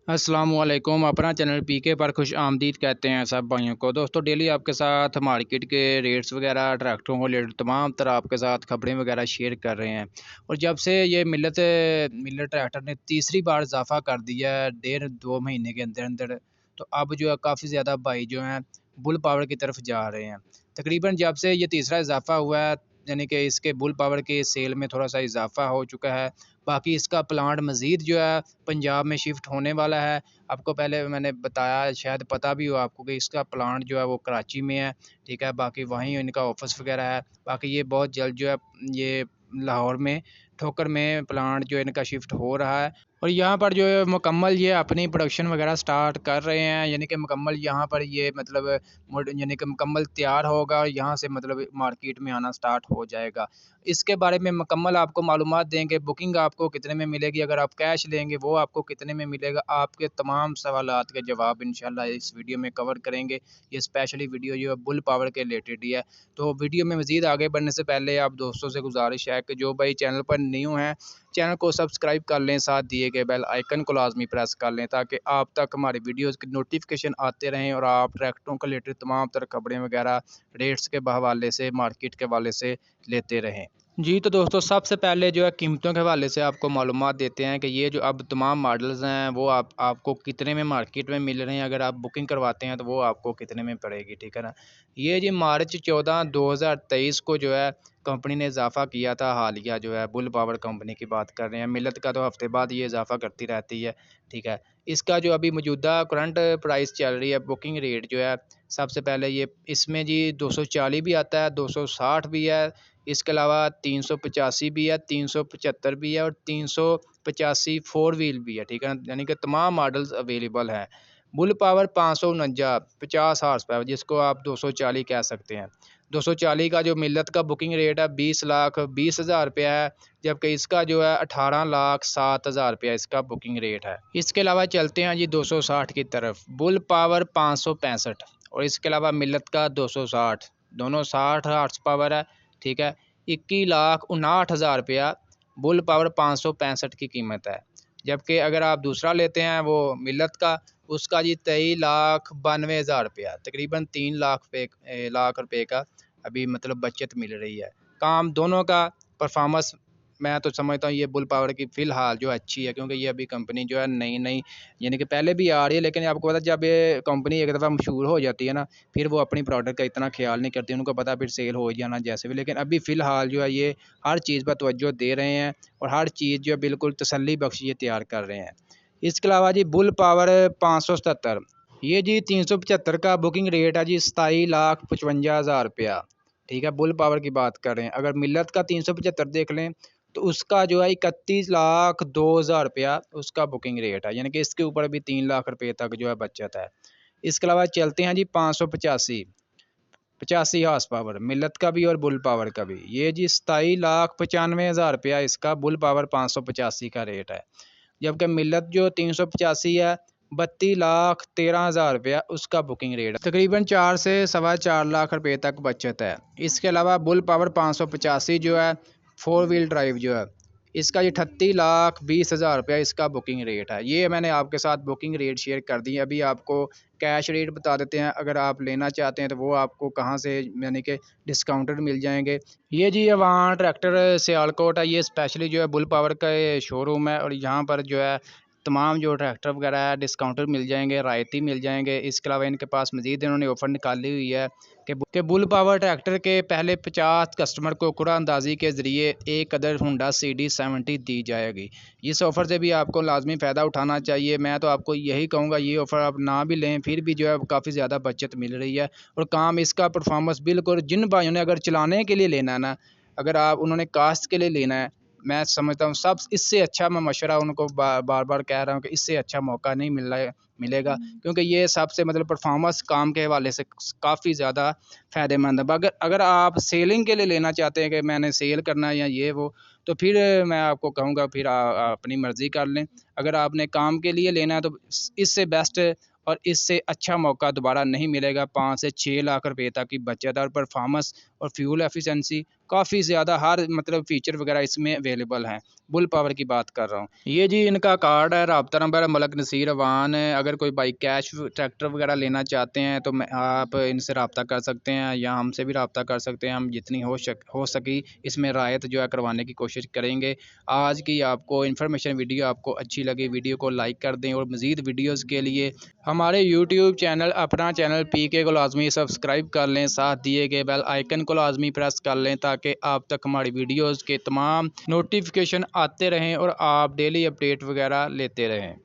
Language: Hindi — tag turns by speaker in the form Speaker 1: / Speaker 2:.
Speaker 1: अस्सलामुअलैकुम। अपना चैनल पीके पर खुश आमदीद कहते हैं सब भाइयों को। दोस्तों डेली आपके साथ मार्केट के रेट्स वगैरह, ट्रैक्टरों को रिलेटेड तमाम तरह आपके साथ खबरें वगैरह शेयर कर रहे हैं। और जब से ये मिलर ट्रैक्टर ने तीसरी बार इजाफा कर दिया है 1.5-2 महीने के अंदर अंदर, तो अब जो है काफ़ी ज़्यादा भाई जो हैं बुल पावर की तरफ जा रहे हैं। तकरीबन जब से ये तीसरा इजाफा हुआ है, यानी कि इसके बुल पावर के सेल में थोड़ा सा इजाफा हो चुका है। बाकी इसका प्लांट मज़ीद जो है पंजाब में शिफ्ट होने वाला है। आपको पहले मैंने बताया, शायद पता भी हो आपको, कि इसका प्लांट जो है वो कराची में है, ठीक है। बाकी वहीं इनका ऑफिस वगैरह है। बाकी ये बहुत जल्द जो है ये लाहौर में ठोकर में प्लांट जो है इनका शिफ्ट हो रहा है। और यहाँ पर जो है मुकम्मल ये अपनी प्रोडक्शन वगैरह स्टार्ट कर रहे हैं, यानी कि मुकम्मल यहाँ पर ये मतलब यानी कि मुकम्मल तैयार होगा और यहाँ से मतलब मार्केट में आना स्टार्ट हो जाएगा। इसके बारे में मुकम्मल आपको मालूमात देंगे। बुकिंग आपको कितने में मिलेगी, अगर आप कैश लेंगे वो आपको कितने में मिलेगा, आपके तमाम सवालात के जवाब इंशाल्लाह इस वीडियो में कवर करेंगे। ये स्पेशली वीडियो जो है बुल पावर के रिलेटेड ही है। तो वीडियो में मज़ीद आगे बढ़ने से पहले आप दोस्तों से गुजारिश है कि जो भाई चैनल पर न्यू हैं, चैनल को सब्सक्राइब कर लें, साथ दिए गए बेल आइकन को लाजमी प्रेस कर लें, ताकि आप तक हमारी वीडियोस की नोटिफिकेशन आते रहें और आप ट्रैक्टरों के रिलेटेड तमाम तरह खबरें वगैरह रेट्स के हवाले से, मार्केट के हवाले से लेते रहें। जी, तो दोस्तों सबसे पहले जो है कीमतों के हवाले से आपको मालूमात देते हैं कि ये जो अब तमाम मॉडल्स हैं वो आपको कितने में मार्केट में मिल रहे हैं। अगर आप बुकिंग करवाते हैं तो वो आपको कितने में पड़ेगी, ठीक है ना। ये जी मार्च 14 2023 को जो है कंपनी ने इजाफा किया था। हालिया जो है बुल पावर कंपनी की बात कर रहे हैं। मिलत का तो हफ्ते बाद ये इजाफा करती रहती है, ठीक है। इसका जो अभी मौजूदा करंट प्राइस चल रही है, बुकिंग रेट जो है, सबसे पहले ये इसमें जी 240 भी आता है, 260 भी है, इसके अलावा 385 भी है, 375 भी है और 385 फोर व्हील भी है, ठीक है ना। यानी कि तमाम मॉडल्स अवेलेबल हैं। बुल पावर 549 50 हार्स पावर, जिसको आप 240 कह सकते हैं। 240 का जो मिलत का बुकिंग रेट है 20,20,000 रुपया है, जबकि इसका जो है 18,07,000 रुपया इसका बुकिंग रेट है। इसके अलावा चलते हैं जी 260 की तरफ। बुल पावर 565 और इसके अलावा मिलत का 260, दोनों 60 हार्स पावर है, ठीक है। 21,59,000 रुपया बुल पावर 565 की कीमत है। जबकि अगर आप दूसरा लेते हैं वो मिलत का, उसका जी 23,92,000 रुपया, तकरीबन 3 लाख रुपये का अभी मतलब बचत मिल रही है। काम दोनों का परफॉर्मेंस मैं तो समझता हूँ ये बुल पावर की फ़िलहाल जो अच्छी है, क्योंकि ये अभी कंपनी जो है नई नई, यानी कि पहले भी आ रही है, लेकिन आपको पता जब ये कंपनी एक दफ़ा मशहूर हो जाती है ना, फिर वो अपनी प्रोडक्ट का इतना ख्याल नहीं करती। उनको पता फिर सेल हो जाना जैसे भी। लेकिन अभी फ़िलहाल जो है ये हर चीज़ पर तवज्जो दे रहे हैं और हर चीज़ जो है बिल्कुल तसल्ली बख्श ये तैयार कर रहे हैं। इसके अलावा जी बुल पावर 577, ये जी 375 का बुकिंग रेट है जी 27,55,000 रुपया, ठीक है। बुल पावर की बात कर रहे हैं। अगर मिलत का 375 देख लें तो उसका जो है 31,02,000 रुपया उसका बुकिंग रेट है, यानी कि इसके ऊपर भी 3 लाख रुपये तक जो है बचत है। इसके अलावा चलते हैं जी 585 85 हार्स पावर, मिलत का भी और बुल पावर का भी। ये जी 27,95,000 रुपया इसका बुल पावर 585 का रेट है। जबकि मिलत जो 385 है 32,13,000 रुपया उसका बुकिंग रेट है। तकरीबन 4 से सवा 4 लाख रुपये तक बचत है। इसके अलावा बुल पावर 585 जो है फोर व्हील ड्राइव जो है, इसका ये 38,20,000 रुपया इसका बुकिंग रेट है। ये मैंने आपके साथ बुकिंग रेट शेयर कर दी है। अभी आपको कैश रेट बता देते हैं, अगर आप लेना चाहते हैं तो वो आपको कहाँ से यानी कि डिस्काउंटेड मिल जाएंगे। ये जी वहाँ ट्रैक्टर सियालकोट है, ये स्पेशली जो है बुल पावर का शोरूम है और यहाँ पर जो है तमाम जो ट्रैक्टर वगैरह है डिस्काउंटेड मिल जाएंगे, रायती मिल जाएंगे। इसके अलावा इनके पास मज़ीद इन्होंने ऑफ़र निकाली हुई है कि बुल पावर ट्रैक्टर के पहले 50 कस्टमर को कुरानंदाजी के ज़रिए एक अदर हुंडा CD70 दी जाएगी। इस ऑफ़र से भी आपको लाजमी फ़ायदा उठाना चाहिए। मैं तो आपको यही कहूँगा ये ऑफ़र आप ना भी लें, फिर भी जो है काफ़ी ज़्यादा बचत मिल रही है और काम इसका परफॉर्मेंस बिल्कुल, जिन भाइयों ने अगर चलाने के लिए लेना है ना, अगर आप उन्होंने कास्ट के लिए लेना है, मैं समझता हूँ सब इससे अच्छा, मैं मशवरा उनको बार बार कह रहा हूँ कि इससे अच्छा मौका नहीं मिलेगा, क्योंकि ये सबसे मतलब परफॉर्मेंस काम के हवाले से काफ़ी ज़्यादा फ़ायदेमंद है। अगर अगर आप सेलिंग के लिए लेना चाहते हैं कि मैंने सेल करना है या ये वो, तो फिर मैं आपको कहूँगा फिर अपनी मर्ज़ी कर लें। अगर आपने काम के लिए लेना है तो इससे बेस्ट और इससे अच्छा मौका दोबारा नहीं मिलेगा। 5 से 6 लाख रुपए तक की बचत और परफॉर्मेंस और फ्यूल एफिशिएंसी काफ़ी ज़्यादा हर मतलब फ़ीचर वगैरह इसमें अवेलेबल हैं। बुल पावर की बात कर रहा हूँ। ये जी इनका कार्ड है, राब्ता नंबर है मलक नसीर अवान है। अगर कोई बाई कैश ट्रैक्टर वगैरह लेना चाहते हैं तो आप इनसे रब्ता कर सकते हैं या हमसे भी रब्ता कर सकते हैं। हम जितनी हो सकी इसमें रायत जो है करवाने की कोशिश करेंगे। आज की आपको इन्फॉर्मेशन वीडियो आपको अच्छी लगी, वीडियो को लाइक कर दें और मज़ीद वीडियोज़ के लिए हमारे यूट्यूब चैनल अपना चैनल पीके को लाजमी सब्सक्राइब कर लें। साथ दिए गए बेल आइकन को लाजमी प्रेस कर लें ताकि आप तक हमारी वीडियोज़ के तमाम नोटिफिकेशन आते रहें और आप डेली अपडेट वगैरह लेते रहें।